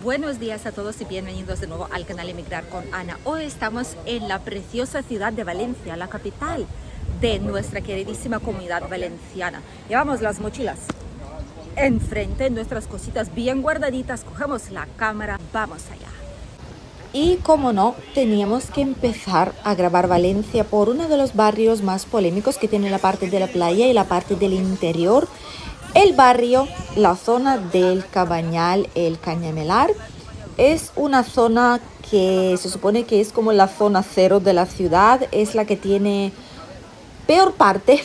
Buenos días a todos y bienvenidos de nuevo al canal Emigrar con Ana. Hoy estamos en la preciosa ciudad de Valencia, la capital de nuestra queridísima comunidad valenciana. Llevamos las mochilas enfrente, nuestras cositas bien guardaditas, cogemos la cámara, vamos allá. Y como no, teníamos que empezar a grabar Valencia por uno de los barrios más polémicos que tiene la parte de la playa y la parte del interior. El barrio, la zona del Cabañal, el Cañamelar, es una zona que se supone que es como la zona cero de la ciudad, es la que tiene peor parte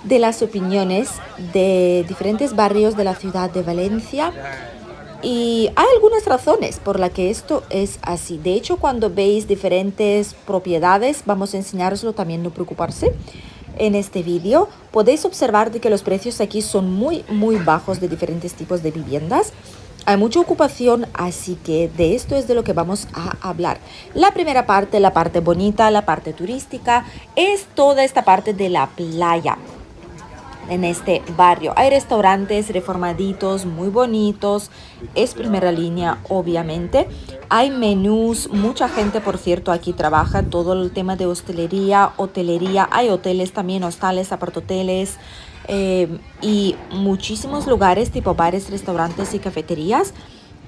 de las opiniones de diferentes barrios de la ciudad de Valencia. Y hay algunas razones por las que esto es así. De hecho, cuando veis diferentes propiedades, vamos a enseñároslo también, no preocuparse. En este vídeo podéis observar de que los precios aquí son muy bajos de diferentes tipos de viviendas. Hay mucha ocupación, así que de esto es de lo que vamos a hablar. La primera parte, la parte bonita, la parte turística, es toda esta parte de la playa. En este barrio hay restaurantes reformaditos, muy bonitos, es primera línea obviamente, hay menús, mucha gente por cierto aquí trabaja, todo el tema de hostelería, hotelería, hay hoteles también, hostales, apartoteles y muchísimos lugares tipo bares, restaurantes y cafeterías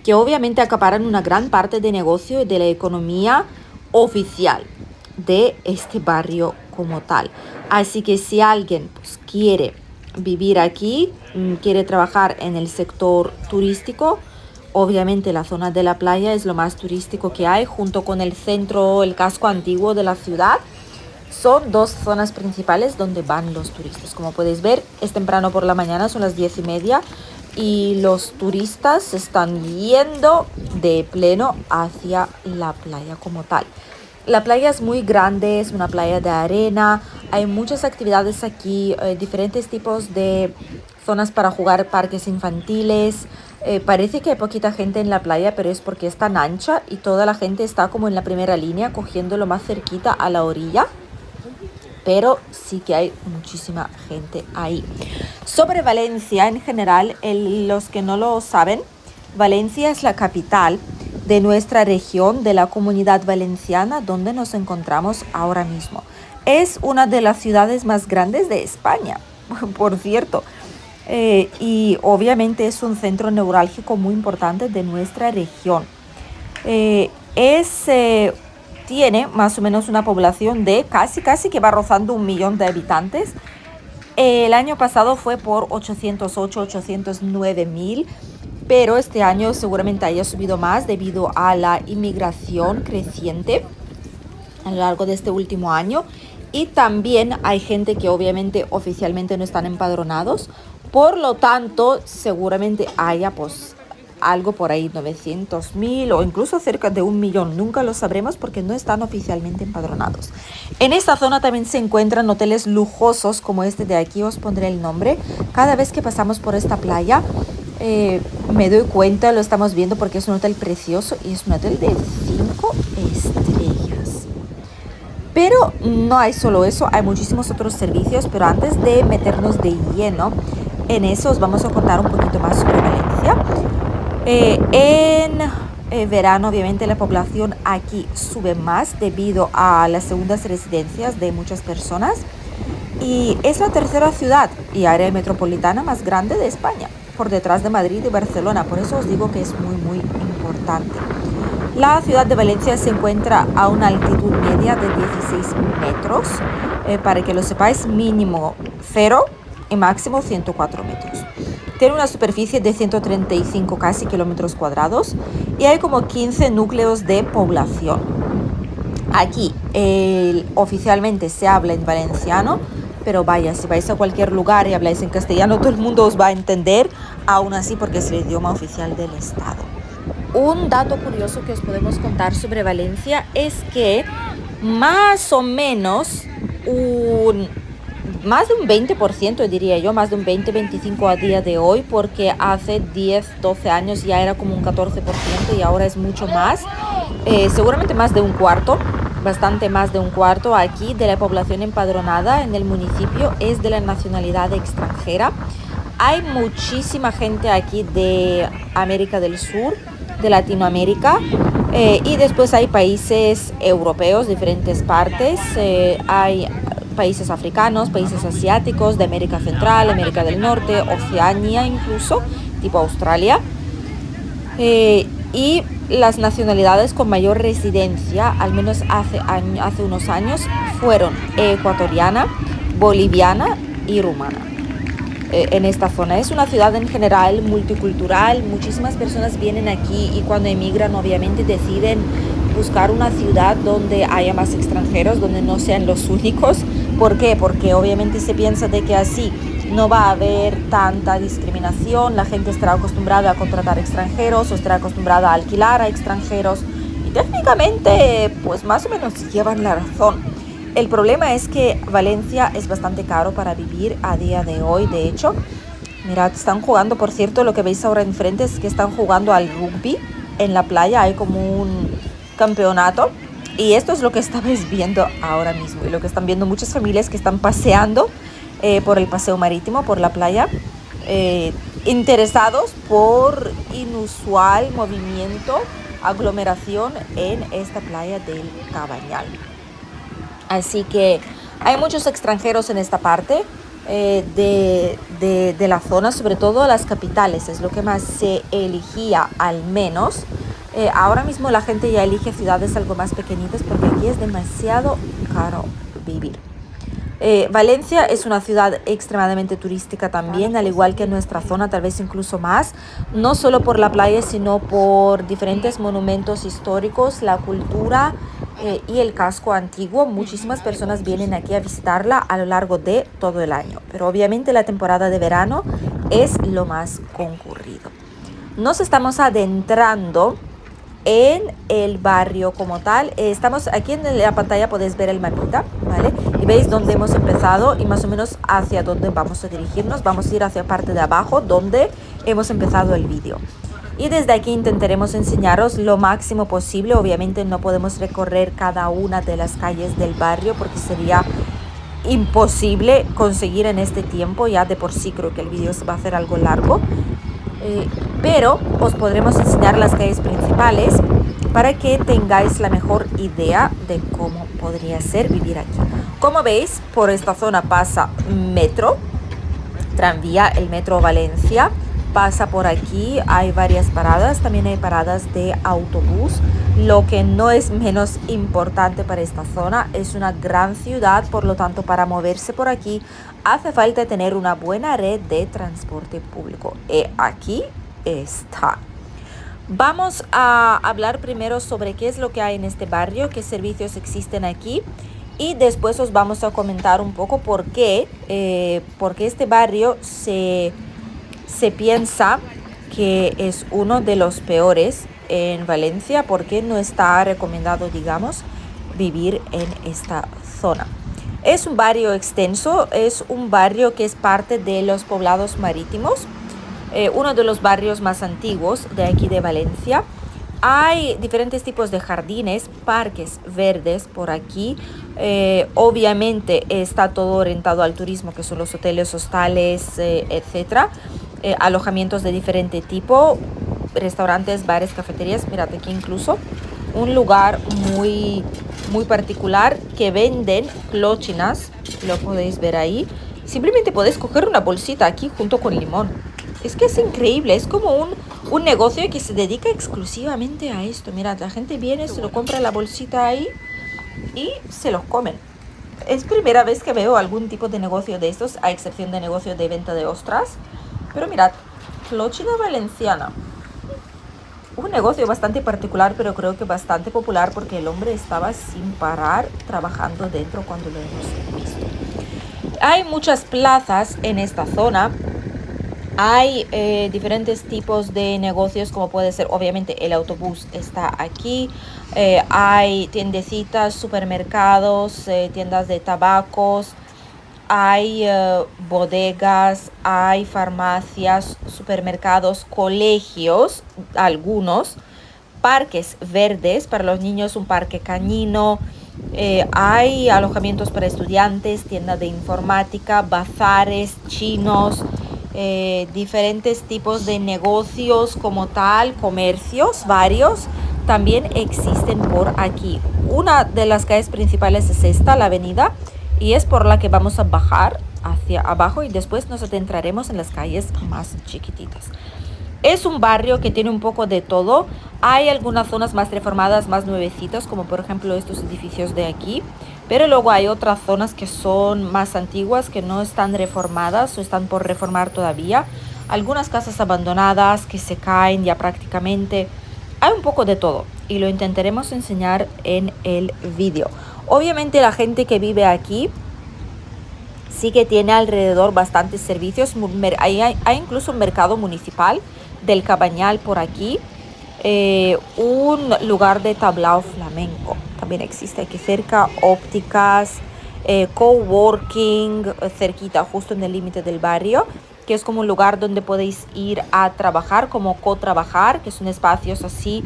que obviamente acaparan una gran parte de negocio y de la economía oficial de este barrio como tal. Así que si alguien pues, quiere vivir aquí, quiere trabajar en el sector turístico, obviamente la zona de la playa es lo más turístico que hay, junto con el centro, el casco antiguo de la ciudad. Son dos zonas principales donde van los turistas. Como podéis ver, es temprano por la mañana, son las 10:30 y los turistas se están yendo de pleno hacia la playa como tal. La playa es muy grande, es una playa de arena, hay muchas actividades aquí, diferentes tipos de zonas para jugar, parques infantiles. Parece que hay poquita gente en la playa, pero es porque es tan ancha y toda la gente está como en la primera línea, cogiendo lo más cerquita a la orilla. Pero sí que hay muchísima gente ahí. Sobre Valencia en general, los que no lo saben, Valencia es la capital de nuestra región, de la Comunidad Valenciana, donde nos encontramos ahora mismo. Es una de las ciudades más grandes de España, por cierto. Y obviamente es un centro neurálgico muy importante de nuestra región. Tiene más o menos una población de casi que va rozando 1 millón de habitantes. El año pasado fue por 809.000, pero este año seguramente haya subido más debido a la inmigración creciente a lo largo de este último año. Y también hay gente que obviamente oficialmente no están empadronados, por lo tanto seguramente haya pues algo por ahí 900.000 o incluso cerca de 1 millón, nunca lo sabremos porque no están oficialmente empadronados. En esta zona también se encuentran hoteles lujosos como este de aquí, os pondré el nombre. Cada vez que pasamos por esta playa me doy cuenta, lo estamos viendo porque es un hotel precioso y es un hotel de 5 estrellas. Pero no hay solo eso, hay muchísimos otros servicios, pero antes de meternos de lleno en eso os vamos a contar un poquito más sobre Valencia. En verano obviamente la población aquí sube más debido a las segundas residencias de muchas personas y es la tercera ciudad y área metropolitana más grande de España, por detrás de Madrid y Barcelona. Por eso os digo que es muy importante. La ciudad de Valencia se encuentra a una altitud media de 16 metros, para que lo sepáis, mínimo 0 y máximo 104 metros. Tiene una superficie de 135 casi kilómetros cuadrados y hay como 15 núcleos de población. Aquí oficialmente se habla en valenciano, pero vaya, si vais a cualquier lugar y habláis en castellano, todo el mundo os va a entender, aún así porque es el idioma oficial del estado. Un dato curioso que os podemos contar sobre Valencia es que más o menos más de un 20%, diría yo, más de un 20-25% a día de hoy, porque hace 10-12 años ya era como un 14% y ahora es mucho más, seguramente más de un cuarto, bastante más de un cuarto aquí de la población empadronada en el municipio es de la nacionalidad extranjera. Hay muchísima gente aquí de América del Sur, de Latinoamérica. Y después hay países europeos, diferentes partes. Hay países africanos, países asiáticos, de América Central, América del Norte, Oceanía incluso, tipo Australia. Y las nacionalidades con mayor residencia, al menos hace unos años, fueron ecuatoriana, boliviana y rumana. En esta zona es una ciudad en general multicultural, muchísimas personas vienen aquí y cuando emigran obviamente deciden buscar una ciudad donde haya más extranjeros, donde no sean los únicos. ¿Por qué? Porque obviamente se piensa de que así no va a haber tanta discriminación, la gente estará acostumbrada a contratar extranjeros o estará acostumbrada a alquilar a extranjeros y técnicamente pues más o menos llevan la razón. El problema es que Valencia es bastante caro para vivir a día de hoy. De hecho, mirad, están jugando, por cierto, lo que veis ahora enfrente es que están jugando al rugby en la playa. Hay como un campeonato y esto es lo que estabais viendo ahora mismo y lo que están viendo muchas familias que están paseando por el paseo marítimo, por la playa, interesados por inusual movimiento, aglomeración en esta playa del Cabañal. Así que hay muchos extranjeros en esta parte de la zona, sobre todo las capitales, es lo que más se elegía al menos. Ahora mismo la gente ya elige ciudades algo más pequeñitas porque aquí es demasiado caro vivir. Valencia es una ciudad extremadamente turística también, al igual que nuestra zona, tal vez incluso más, no solo por la playa, sino por diferentes monumentos históricos, la cultura y el casco antiguo. Muchísimas personas vienen aquí a visitarla a lo largo de todo el año, pero obviamente la temporada de verano es lo más concurrido. Nos estamos adentrando en el barrio como tal. Estamos aquí en la pantalla, podéis ver el mapita, ¿vale? Y veis dónde hemos empezado y más o menos hacia dónde vamos a dirigirnos. Vamos a ir hacia la parte de abajo donde hemos empezado el vídeo. Y desde aquí intentaremos enseñaros lo máximo posible. Obviamente no podemos recorrer cada una de las calles del barrio porque sería imposible conseguir en este tiempo. Ya de por sí creo que el vídeo se va a hacer algo largo. Pero os podremos enseñar las calles principales para que tengáis la mejor idea de cómo podría ser vivir aquí. Como veis, por esta zona pasa metro, tranvía, el metro Valencia, pasa por aquí, hay varias paradas, también hay paradas de autobús. Lo que no es menos importante para esta zona, es una gran ciudad, por lo tanto para moverse por aquí hace falta tener una buena red de transporte público. Aquí está. Vamos a hablar primero sobre qué es lo que hay en este barrio, qué servicios existen aquí y después os vamos a comentar un poco por qué este barrio se piensa que es uno de los peores en Valencia, porque no está recomendado, digamos, vivir en esta zona. Es un barrio extenso, es un barrio que es parte de los poblados marítimos, uno de los barrios más antiguos de aquí de Valencia. Hay diferentes tipos de jardines, parques verdes por aquí. Obviamente está todo orientado al turismo, que son los hoteles, hostales, etcétera. Alojamientos de diferente tipo, restaurantes, bares, cafeterías. Mirad aquí incluso un lugar muy particular que venden clochinas, lo podéis ver ahí. Simplemente podéis coger una bolsita aquí junto con limón. Es que es increíble, es como un negocio que se dedica exclusivamente a esto. Mirad, la gente viene, se lo compra la bolsita ahí y se los comen. Es primera vez que veo algún tipo de negocio de estos, a excepción de negocio de venta de ostras. Pero mirad, clochina valenciana. Un negocio bastante particular, pero creo que bastante popular porque el hombre estaba sin parar trabajando dentro cuando lo hemos visto. Hay muchas plazas en esta zona. Hay diferentes tipos de negocios, como puede ser, obviamente el autobús está aquí. Hay tiendecitas, supermercados, tiendas de tabacos. Hay bodegas, hay farmacias, supermercados, colegios, algunos, parques verdes para los niños, un parque canino, hay alojamientos para estudiantes, tiendas de informática, bazares chinos, diferentes tipos de negocios como tal, comercios varios, también existen por aquí. Una de las calles principales es esta, la avenida, y es por la que vamos a bajar hacia abajo y después nos adentraremos en las calles más chiquititas. Es un barrio que tiene un poco de todo. Hay algunas zonas más reformadas, más nuevecitas, como por ejemplo estos edificios de aquí. Pero luego hay otras zonas que son más antiguas, que no están reformadas o están por reformar todavía. Algunas casas abandonadas que se caen ya prácticamente. Hay un poco de todo y lo intentaremos enseñar en el vídeo. Obviamente la gente que vive aquí sí que tiene alrededor bastantes servicios. Hay incluso un mercado municipal del Cabañal por aquí. Un lugar de tablao flamenco también existe aquí cerca, ópticas, coworking cerquita, justo en el límite del barrio, que es como un lugar donde podéis ir a trabajar, como co-trabajar, que son espacios así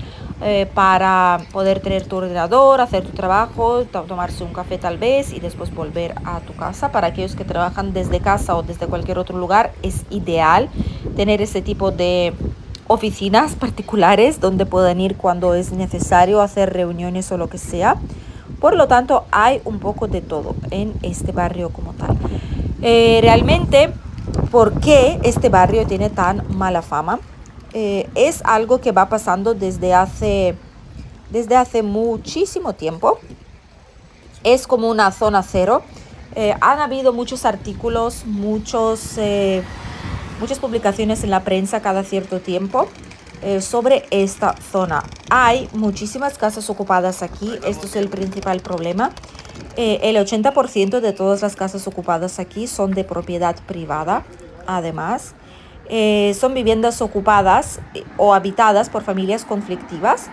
para poder tener tu ordenador, hacer tu trabajo, tomarse un café tal vez y después volver a tu casa. Para aquellos que trabajan desde casa o desde cualquier otro lugar, es ideal tener ese tipo de oficinas particulares donde puedan ir cuando es necesario hacer reuniones o lo que sea. Por lo tanto, hay un poco de todo en este barrio como tal. Realmente, ¿por qué este barrio tiene tan mala fama? Es algo que va pasando desde hace muchísimo tiempo. Es como una zona cero. Han habido muchos artículos, muchas publicaciones en la prensa cada cierto tiempo sobre esta zona. Hay muchísimas casas ocupadas aquí. Esto es el principal problema. El 80% de todas las casas ocupadas aquí son de propiedad privada. Además, son viviendas ocupadas o habitadas por familias conflictivas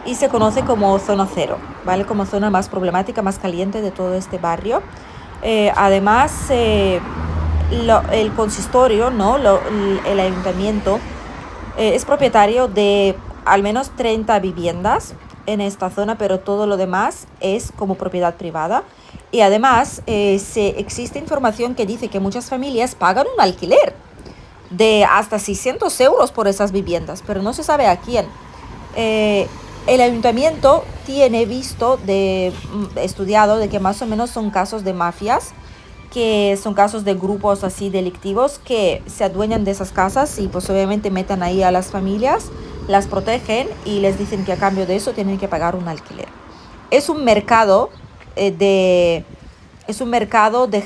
y se conoce como zona cero, ¿vale? Como zona más problemática, más caliente de todo este barrio. Además, el consistorio, ¿no? El ayuntamiento es propietario de al menos 30 viviendas en esta zona, pero todo lo demás es como propiedad privada. Y además existe información que dice que muchas familias pagan un alquiler de hasta 600 euros por esas viviendas, pero no se sabe a quién. El ayuntamiento tiene estudiado de que más o menos son casos de mafias, que son casos de grupos así delictivos que se adueñan de esas casas y pues obviamente meten ahí a las familias, las protegen y les dicen que a cambio de eso tienen que pagar un alquiler. Es un mercado de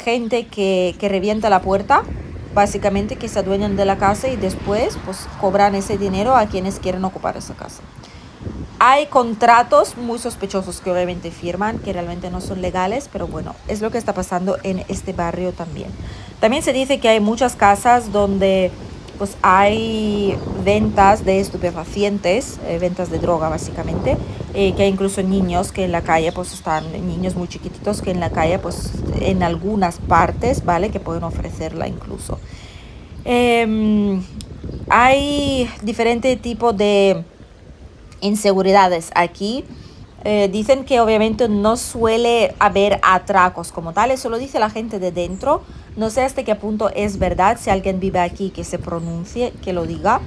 gente que revienta la puerta, básicamente, que se adueñan de la casa y después pues cobran ese dinero a quienes quieren ocupar esa casa. Hay contratos muy sospechosos que obviamente firman, que realmente no son legales, pero bueno, es lo que está pasando en este barrio también. También se dice que hay muchas casas donde pues hay ventas de estupefacientes, ventas de droga básicamente, que hay incluso niños que en la calle pues están, niños muy chiquititos que en la calle pues en algunas partes, ¿vale? Que pueden ofrecerla incluso. Hay diferentes tipos de inseguridades aquí. Dicen que obviamente no suele haber atracos como tal, eso lo dice la gente de dentro. No sé hasta qué punto es verdad. Si alguien vive aquí que se pronuncie, que lo diga,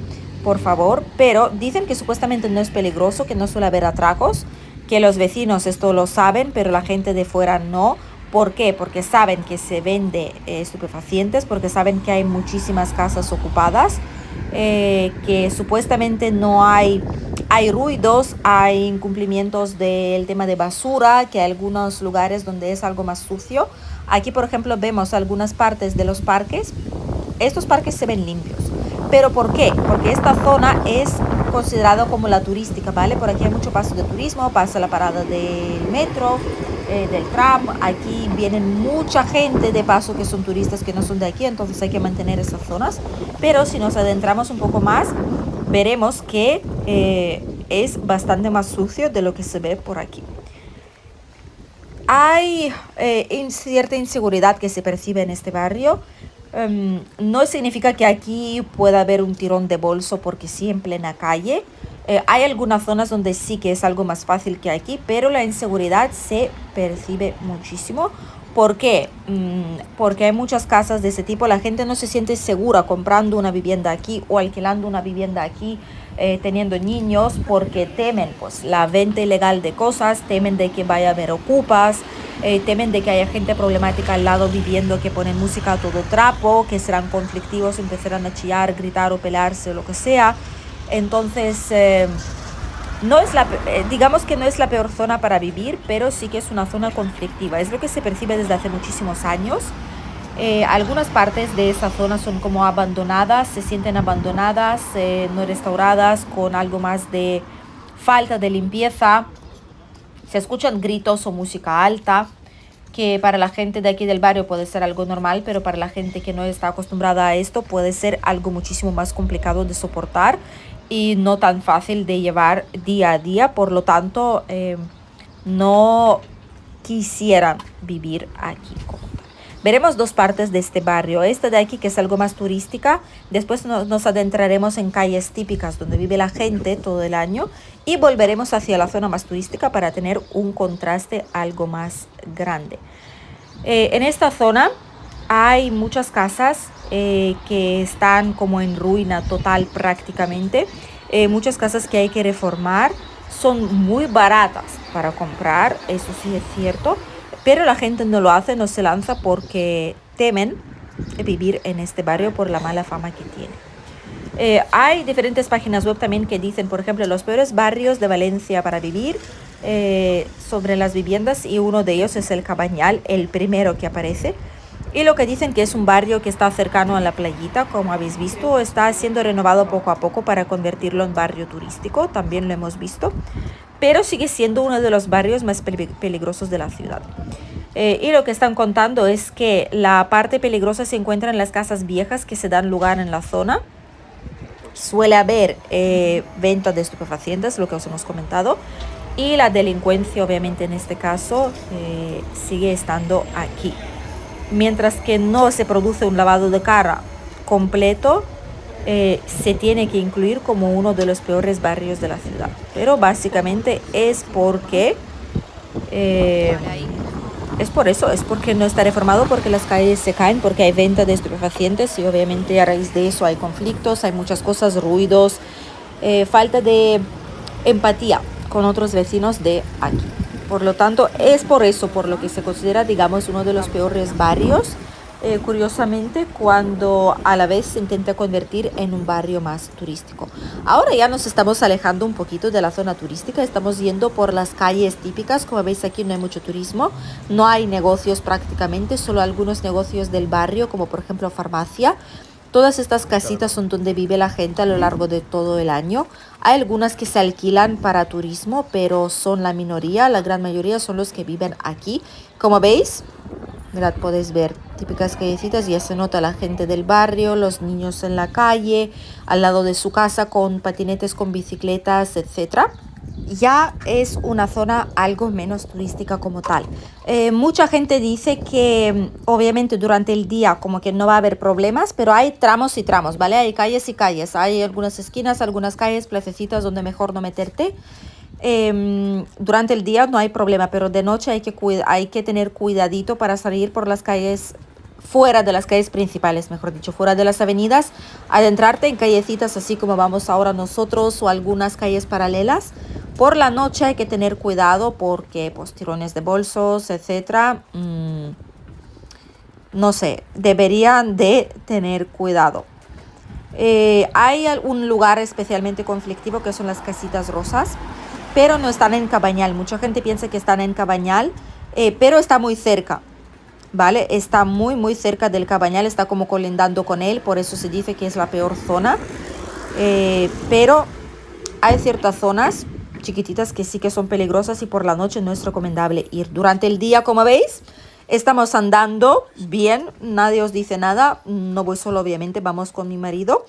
por favor. Pero dicen que supuestamente no es peligroso, que no suele haber atracos, que los vecinos esto lo saben, pero la gente de fuera no. ¿Por qué? Porque saben que se vende estupefacientes, porque saben que hay muchísimas casas ocupadas, que supuestamente no hay ruidos, hay incumplimientos del tema de basura, que hay algunos lugares donde es algo más sucio. Aquí, por ejemplo, vemos algunas partes de los parques. Estos parques se ven limpios. ¿Pero por qué? Porque esta zona es considerada como la turística, ¿vale? Por aquí hay mucho paso de turismo, pasa la parada del metro, del tram. Aquí vienen mucha gente de paso que son turistas que no son de aquí, entonces hay que mantener esas zonas. Pero si nos adentramos un poco más, veremos que es bastante más sucio de lo que se ve por aquí. Hay cierta inseguridad que se percibe en este barrio. No significa que aquí pueda haber un tirón de bolso porque sí en plena calle. Hay algunas zonas donde sí que es algo más fácil que aquí, pero la inseguridad se percibe muchísimo ¿Por qué? Porque hay muchas casas de ese tipo. La gente no se siente segura comprando una vivienda aquí o alquilando una vivienda aquí, teniendo niños, porque temen pues la venta ilegal de cosas, temen de que vaya a haber ocupas, temen de que haya gente problemática al lado viviendo que ponen música a todo trapo, que serán conflictivos, empezarán a chillar, gritar o pelearse o lo que sea. Entonces, no es digamos que no es la peor zona para vivir, pero sí que es una zona conflictiva. Es lo que se percibe desde hace muchísimos años. Algunas partes de esa zona son como abandonadas, se sienten abandonadas, no restauradas, con algo más de falta de limpieza. Se escuchan gritos o música alta, que para la gente de aquí del barrio puede ser algo normal, pero para la gente que no está acostumbrada a esto puede ser algo muchísimo más complicado de soportar y no tan fácil de llevar día a día. Por lo tanto, no quisieran vivir aquí como tal. Veremos dos partes de este barrio. Esta de aquí, que es algo más turística. Después nos adentraremos en calles típicas donde vive la gente todo el año. Y volveremos hacia la zona más turística para tener un contraste algo más grande. En esta zona hay muchas casas que están como en ruina total prácticamente. Muchas casas que hay que reformar. Son muy baratas para comprar, eso sí es cierto, pero la gente no lo hace, no se lanza porque temen vivir en este barrio por la mala fama que tiene. Hay diferentes páginas web también que dicen, por ejemplo, los peores barrios de Valencia para vivir, sobre las viviendas, y uno de ellos es el Cabañal, el primero que aparece. Y lo que dicen que es un barrio que está cercano a la playita, como habéis visto, está siendo renovado poco a poco para convertirlo en barrio turístico, también lo hemos visto, pero sigue siendo uno de los barrios más peligrosos de la ciudad. Y lo que están contando es que la parte peligrosa se encuentra en las casas viejas que se dan lugar en la zona. Suele haber venta de estupefacientes, lo que os hemos comentado, y la delincuencia, obviamente en este caso, sigue estando aquí. Mientras que no se produce un lavado de cara completo, se tiene que incluir como uno de los peores barrios de la ciudad. Pero básicamente es porque es por eso, es porque no está reformado, porque las calles se caen, porque hay venta de estupefacientes y obviamente a raíz de eso hay conflictos, hay muchas cosas, ruidos, falta de empatía con otros vecinos de aquí. Por lo tanto, es por eso, por lo que se considera, digamos, uno de los peores barrios, curiosamente, cuando a la vez se intenta convertir en un barrio más turístico. Ahora ya nos estamos alejando un poquito de la zona turística, estamos yendo por las calles típicas. Como veis, aquí no hay mucho turismo, no hay negocios prácticamente, solo algunos negocios del barrio, como por ejemplo farmacia. Todas estas casitas son donde vive la gente a lo largo de todo el año. Hay algunas que se alquilan para turismo, pero son la minoría. La gran mayoría son los que viven aquí. Como veis, mirad, podéis ver típicas callecitas. Ya se nota la gente del barrio, los niños en la calle, al lado de su casa con patinetes, con bicicletas, etcétera. Ya es una zona algo menos turística como tal. Mucha gente dice que obviamente durante el día como que no va a haber problemas, pero hay tramos y tramos, ¿vale? Hay calles y calles, hay algunas esquinas, algunas calles, placecitas donde mejor no meterte. Durante el día no hay problema, pero de noche hay que tener cuidadito para salir por las calles, fuera de las calles principales, mejor dicho, fuera de las avenidas, adentrarte en callecitas así como vamos ahora nosotros o algunas calles paralelas. Por la noche hay que tener cuidado porque pues tirones de bolsos, etcétera, no sé, deberían de tener cuidado. Hay un lugar especialmente conflictivo que son las casitas rosas, pero no están en Cabañal. Mucha gente piensa que están en Cabañal, pero está muy cerca, ¿vale? Está muy muy cerca del Cabañal, está como colindando con él, por eso se dice que es la peor zona. Pero hay ciertas zonas chiquititas que sí que son peligrosas y por la noche no es recomendable ir. Durante el día, como veis, estamos andando bien, nadie os dice nada, no voy solo obviamente, vamos con mi marido,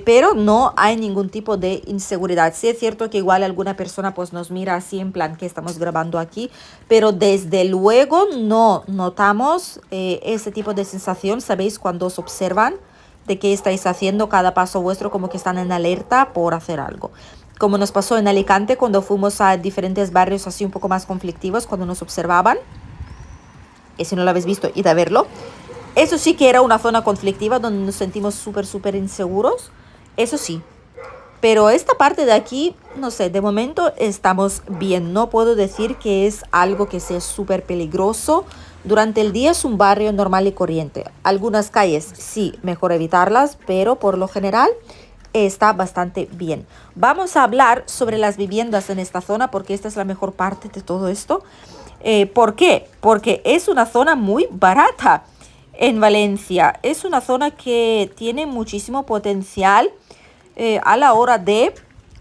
pero no hay ningún tipo de inseguridad. Sí es cierto que igual alguna persona pues nos mira así en plan que estamos grabando aquí, pero desde luego no notamos ese tipo de sensación. Sabéis cuando os observan de qué estáis haciendo, cada paso vuestro como que están en alerta por hacer algo. Como nos pasó en Alicante cuando fuimos a diferentes barrios así un poco más conflictivos, cuando nos observaban. y si no lo habéis visto, id a verlo. Eso sí que era una zona conflictiva donde nos sentimos súper inseguros, eso sí. Pero esta parte de aquí, no sé, de momento estamos bien. No puedo decir que es algo que sea súper peligroso. Durante el día es un barrio normal y corriente. Algunas calles sí, mejor evitarlas, pero por lo general está bastante bien. Vamos a hablar sobre las viviendas en esta zona porque esta es la mejor parte de todo esto. ¿Por qué? Porque es una zona muy barata en Valencia. Es una zona que tiene muchísimo potencial a la hora de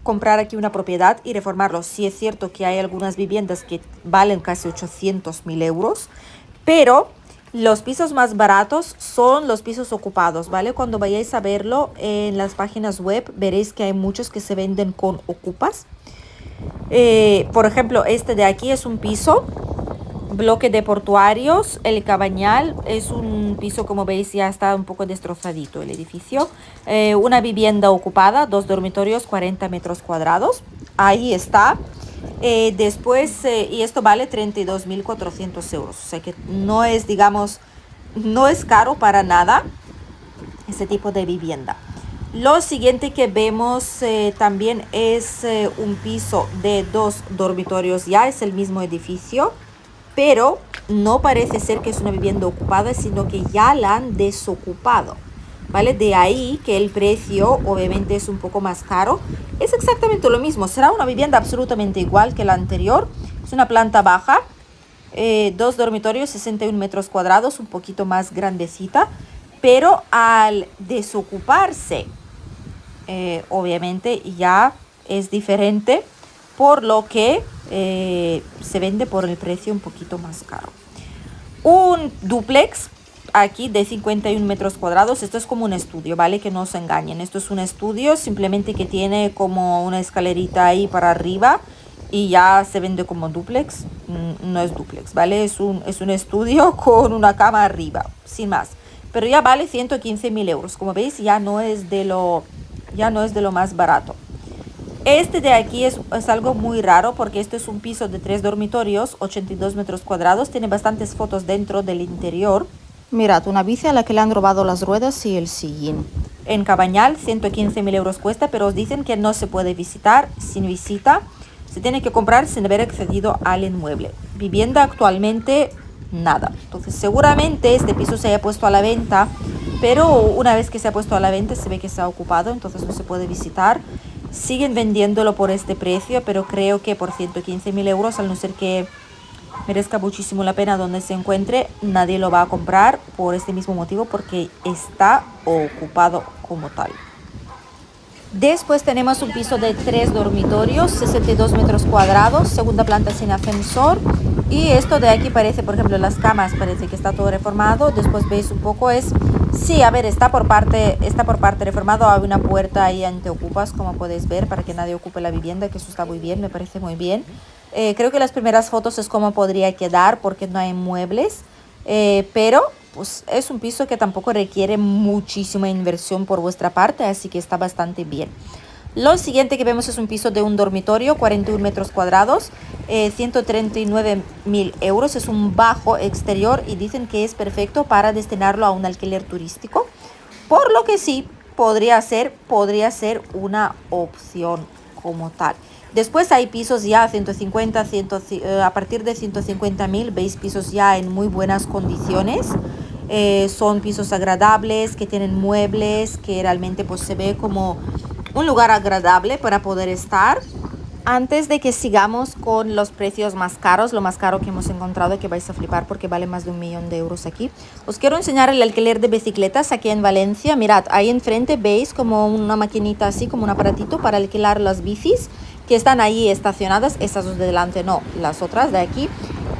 comprar aquí una propiedad y reformarlo. Sí es cierto que hay algunas viviendas que valen casi 800.000 euros, pero los pisos más baratos son los pisos ocupados, ¿vale? Cuando vayáis a verlo en las páginas web, veréis que hay muchos que se venden con ocupas. Por ejemplo, este de aquí es un piso, bloque de Portuarios, El Cabañal. Es un piso, como veis, ya está un poco destrozadito el edificio. Una vivienda ocupada, 2 dormitorios, 40 metros cuadrados. Ahí está. Después, y esto vale 32.400 euros. O sea que no es, digamos, no es caro para nada este tipo de vivienda. Lo siguiente que vemos también es un piso de 2 dormitorios. Ya es el mismo edificio, pero no parece ser que es una vivienda ocupada, sino que ya la han desocupado, ¿vale? De ahí que el precio obviamente es un poco más caro. Es exactamente lo mismo, será una vivienda absolutamente igual que la anterior. Es una planta baja, 2 dormitorios, 61 metros cuadrados, un poquito más grandecita, pero al desocuparse, obviamente ya es diferente, por lo que se vende por el precio un poquito más caro. Un dúplex aquí de 51 metros cuadrados. Esto es como un estudio, ¿vale? Que no os engañen. Esto es un estudio, simplemente que tiene como una escalerita ahí para arriba y ya se vende como dúplex. No es dúplex, ¿vale? Es un estudio con una cama arriba, sin más. Pero ya vale 115.000 euros. Como veis, ya no es de lo más barato. Este de aquí es algo muy raro porque esto es un piso de 3 dormitorios, 82 metros cuadrados. Tiene bastantes fotos dentro del interior. Mirad, una bici a la que le han robado las ruedas y el sillín. En Cabañal, 115.000 euros cuesta, pero os dicen que no se puede visitar sin visita. Se tiene que comprar sin haber accedido al inmueble. Vivienda actualmente, nada. Entonces, seguramente este piso se haya puesto a la venta, pero una vez que se ha puesto a la venta se ve que se ha ocupado, entonces no se puede visitar. Siguen vendiéndolo por este precio, pero creo que por 115.000 euros, al no ser que merezca muchísimo la pena donde se encuentre, nadie lo va a comprar por este mismo motivo, porque está ocupado como tal. Después tenemos un piso de 3 dormitorios, 62 metros cuadrados, segunda planta sin ascensor. Y esto de aquí parece, por ejemplo, las camas, parece que está todo reformado. Después veis un poco sí, a ver, está por parte reformado. Hay una puerta ahí ante ocupas, como podéis ver, para que nadie ocupe la vivienda, que eso está muy bien, me parece muy bien. Creo que las primeras fotos es como podría quedar porque no hay muebles, pero pues es un piso que tampoco requiere muchísima inversión por vuestra parte, así que está bastante bien. Lo siguiente que vemos es un piso de un dormitorio, 41 metros cuadrados, 139.000 euros. Es un bajo exterior y dicen que es perfecto para destinarlo a un alquiler turístico, por lo que sí, podría ser una opción como tal. Después hay pisos ya a 150, a partir de 150.000, veis pisos ya en muy buenas condiciones. Son pisos agradables, que tienen muebles, que realmente pues se ve como un lugar agradable para poder estar. Antes de que sigamos con los precios más caros, lo más caro que hemos encontrado, que vais a flipar porque vale más de 1.000.000 de euros aquí, os quiero enseñar el alquiler de bicicletas aquí en Valencia. Mirad, ahí enfrente veis como una maquinita así, como un aparatito para alquilar las bicis que están ahí estacionadas. Estas dos de delante no, las otras de aquí.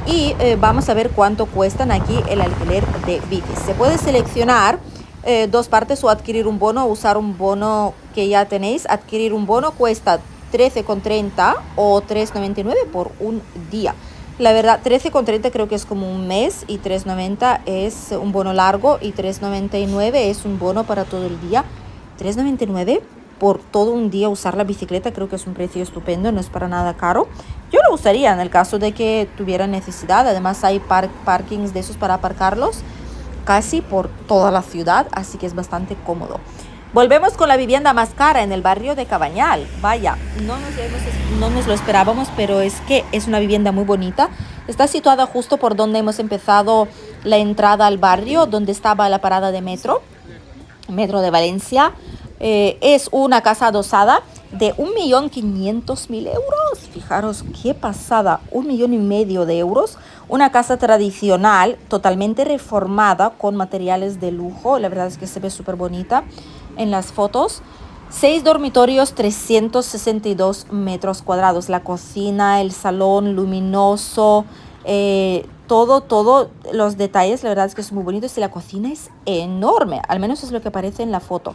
Y vamos a ver cuánto cuestan aquí el alquiler de bicis. Se puede seleccionar dos partes, o adquirir un bono, o usar un bono que ya tenéis. Adquirir un bono cuesta 13,30 o 3,99 por un día. La verdad, 13,30 creo que es como un mes, y 3,90 es un bono largo, y 3,99 es un bono para todo el día. 3,99 por todo un día usar la bicicleta, creo que es un precio estupendo, no es para nada caro. Yo lo usaría en el caso de que tuviera necesidad. Además hay parkings de esos para aparcarlos casi por toda la ciudad, así que es bastante cómodo. Volvemos con la vivienda más cara en el barrio de Cabañal. Vaya, no nos lo esperábamos, pero es que es una vivienda muy bonita. Está situada justo por donde hemos empezado la entrada al barrio, donde estaba la parada de metro de Valencia. Es una casa adosada de 1.500.000 euros. Fijaros qué pasada, 1,5 millones de euros. Una casa tradicional, totalmente reformada con materiales de lujo. La verdad es que se ve súper bonita en las fotos. 6 dormitorios, 362 metros cuadrados. La cocina, el salón luminoso, todo los detalles, la verdad es que son muy bonitos y la cocina es enorme, al menos es lo que parece en la foto.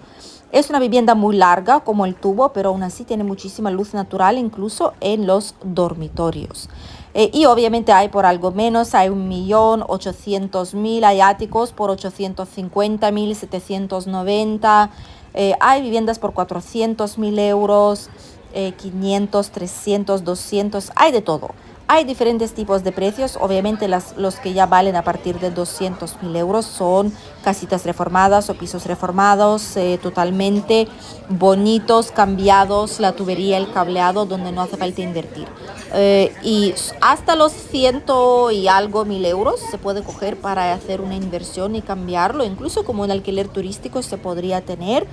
Es una vivienda muy larga como el tubo, pero aún así tiene muchísima luz natural incluso en los dormitorios. Y obviamente hay por algo menos, hay 1.800.000, hay áticos por 850.000, 790, hay viviendas por 400.000 euros, 500, 300, 200, hay de todo. Hay diferentes tipos de precios, obviamente los que ya valen a partir de 200.000 euros son casitas reformadas o pisos reformados, totalmente bonitos, cambiados, la tubería, el cableado, donde no hace falta invertir. Y hasta los 100 y algo mil euros se puede coger para hacer una inversión y cambiarlo, incluso como un alquiler turístico se podría tener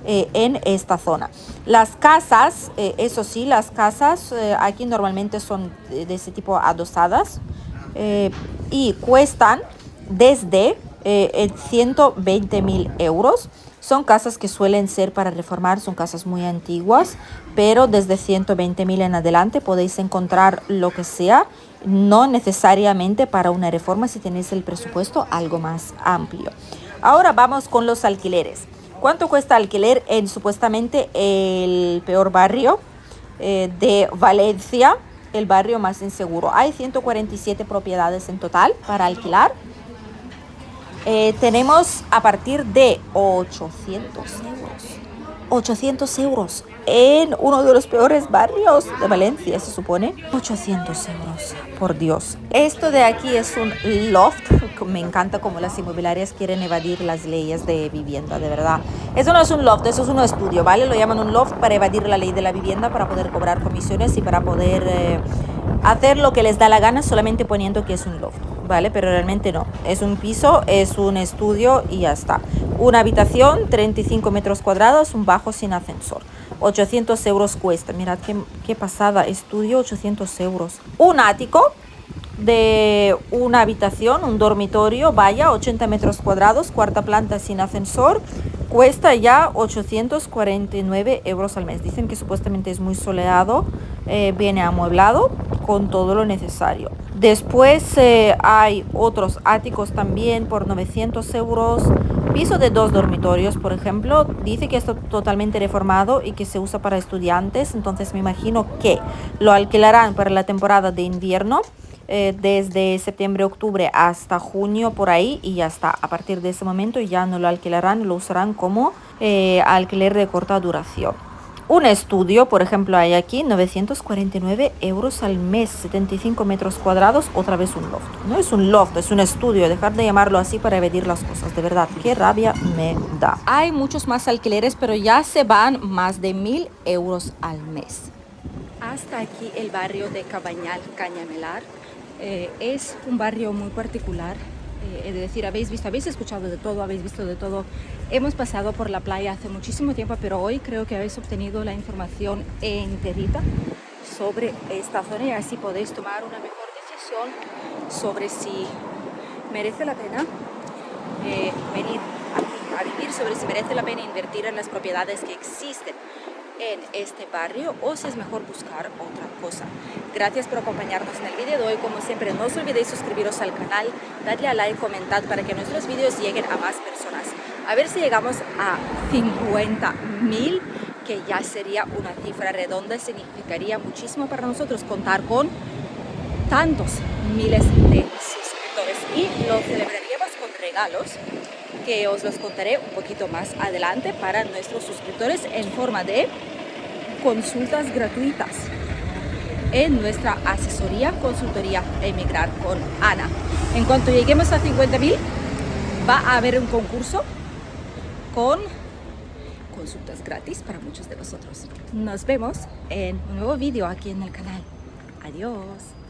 en esta zona. Las casas, eso sí, las casas aquí normalmente son de ese tipo adosadas y cuestan desde 120.000 euros. Son casas que suelen ser para reformar, son casas muy antiguas, pero desde 120.000 en adelante podéis encontrar lo que sea, no necesariamente para una reforma si tenéis el presupuesto algo más amplio. Ahora vamos con los alquileres. ¿Cuánto cuesta alquiler en supuestamente el peor barrio de Valencia, el barrio más inseguro? Hay 147 propiedades en total para alquilar. Tenemos a partir de 800 euros. 800 euros en uno de los peores barrios de Valencia, se supone. 800 euros, por Dios. Esto de aquí es un loft. Me encanta cómo las inmobiliarias quieren evadir las leyes de vivienda, de verdad. Eso no es un loft, eso es un estudio, ¿vale? Lo llaman un loft para evadir la ley de la vivienda, para poder cobrar comisiones y para poder hacer lo que les da la gana solamente poniendo que es un loft, ¿vale? Pero realmente no. Es un piso, es un estudio y ya está. Una habitación, 35 metros cuadrados, un bajo sin ascensor. 800 euros cuesta. Mirad qué pasada. Estudio, 800 euros. Un ático de una habitación, un dormitorio, vaya, 80 metros cuadrados, cuarta planta sin ascensor, cuesta ya 849 euros al mes. Dicen que supuestamente es muy soleado, viene amueblado con todo lo necesario. Después hay otros áticos también por 900 euros. Piso de 2 dormitorios, por ejemplo, dice que está totalmente reformado y que se usa para estudiantes, entonces me imagino que lo alquilarán para la temporada de invierno, desde septiembre, octubre hasta junio por ahí y ya está. A partir de ese momento ya no lo alquilarán, lo usarán como alquiler de corta duración. Un estudio, por ejemplo, hay aquí 949 euros al mes, 75 metros cuadrados, otra vez un loft. No es un loft, es un estudio. Dejar de llamarlo así para evadir las cosas. De verdad, qué rabia me da. Hay muchos más alquileres, pero ya se van más de 1.000 euros al mes. Hasta aquí el barrio de Cabañal, Cañamelar. Es un barrio muy particular. Es decir, habéis escuchado de todo, habéis visto de todo. Hemos pasado por la playa hace muchísimo tiempo, pero hoy creo que habéis obtenido la información enterita sobre esta zona y así podéis tomar una mejor decisión sobre si merece la pena venir aquí a vivir, sobre si merece la pena invertir en las propiedades que existen en este barrio o si es mejor buscar otra cosa. Gracias por acompañarnos en el vídeo de hoy. Como siempre, no os olvidéis suscribiros al canal, darle a like, comentad para que nuestros vídeos lleguen a más personas. A ver si llegamos a 50.000, que ya sería una cifra redonda, significaría muchísimo para nosotros contar con tantos miles de suscriptores y lo celebraríamos con regalos que os los contaré un poquito más adelante para nuestros suscriptores en forma de consultas gratuitas. en nuestra asesoría, consultoría Emigrar con Ana. En cuanto lleguemos a 50.000, va a haber un concurso con consultas gratis para muchos de vosotros. Nos vemos en un nuevo vídeo aquí en el canal. Adiós.